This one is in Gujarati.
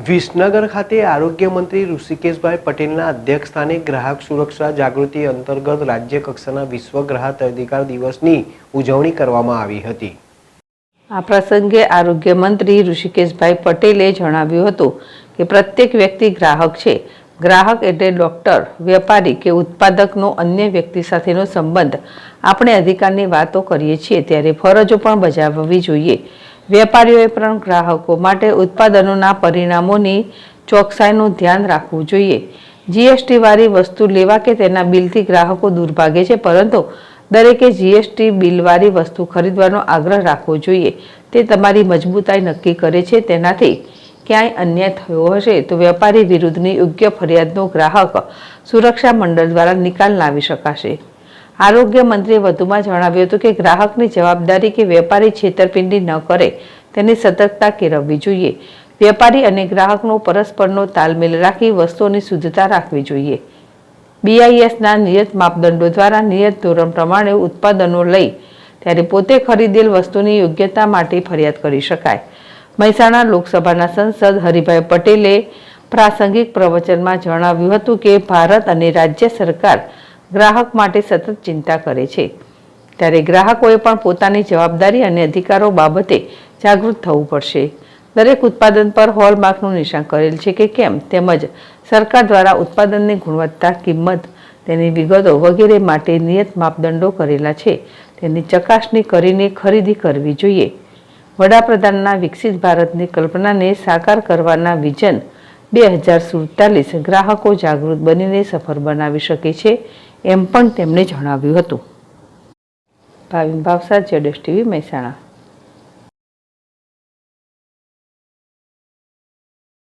વિસનગર ખાતે આરોગ્ય મંત્રી ઋષિકેશભાઈ પટેલના અધ્યક્ષસ્થાને ગ્રાહક સુરક્ષા જાગૃતિ અંતર્ગત રાજ્ય કક્ષાના વિશ્વ ગ્રાહક અધિકાર દિવસની ઉજવણી કરવામાં આવી હતી। આ પ્રસંગે આરોગ્ય મંત્રી ઋષિકેશભાઈ પટેલે જણાવ્યું હતું કે પ્રત્યેક વ્યક્તિ ગ્રાહક છે। ગ્રાહક એટલે ડોક્ટર, વેપારી કે ઉત્પાદકનો અન્ય વ્યક્તિ સાથેનો સંબંધ। આપણે અધિકારની વાતો કરીએ છીએ ત્યારે ફરજો પણ બજાવવી જોઈએ। વેપારીઓએ પણ ગ્રાહકો માટે ઉત્પાદનોના પરિણામોની ચોકસાઈનું ધ્યાન રાખવું જોઈએ। જીએસટી વાળી વસ્તુ લેવા કે તેના બિલથી ગ્રાહકો દૂર ભાગે છે, પરંતુ દરેકે જીએસટી બિલવાળી વસ્તુ ખરીદવાનો આગ્રહ રાખવો જોઈએ। તે તમારી મજબૂતાઈ નક્કી કરે છે। તેનાથી ક્યાંય અન્યાય થયો હશે તો વેપારી વિરુદ્ધની યોગ્ય ફરિયાદનો ગ્રાહક સુરક્ષા મંડળ દ્વારા નિકાલ લાવી શકાશે। આરોગ્ય મંત્રીએ વધુમાં જણાવ્યું હતું કે ગ્રાહકની જવાબદારી કે વેપારી છેતરપિંડી ન કરે તેની સતર્કતા કેળવવી જોઈએ। વેપારી અને ગ્રાહકનો પરસ્પરનો તાલમેલ રાખી વસ્તુઓની શુદ્ધતા રાખવી જોઈએ। બીઆઈએસના નિયત માપદંડો દ્વારા નિયત ધોરણ પ્રમાણે ઉત્પાદનો લઈ ત્યારે પોતે ખરીદેલ વસ્તુની યોગ્યતા માટે ફરિયાદ કરી શકાય। મહેસાણા લોકસભાના સાંસદ હરિભાઈ પટેલે પ્રાસંગિક પ્રવચનમાં જણાવ્યું હતું કે ભારત અને રાજ્ય સરકાર ગ્રાહક માટે સતત ચિંતા કરે છે, ત્યારે ગ્રાહકોએ પણ પોતાની જવાબદારી અને અધિકારો બાબતે જાગૃત થવું પડશે। દરેક ઉત્પાદન પર હોલમાર્કનું નિશાન કરેલ છે કે કેમ, તેમજ સરકાર દ્વારા ઉત્પાદનની ગુણવત્તા, કિંમત, તેની વિગતો વગેરે માટે નિયત માપદંડો કરેલા છે, તેની ચકાસણી કરીને ખરીદી કરવી જોઈએ। વડાપ્રધાનના વિકસિત ભારતની કલ્પનાને સાકાર કરવાના વિઝન 2047 ગ્રાહકો જાગૃત બનીને સફળ બનાવી શકે છે, એમ પણ તેમણે જણાવ્યું હતું। ભાવિન ભાવસાર, ZSTV, મહેસાણા।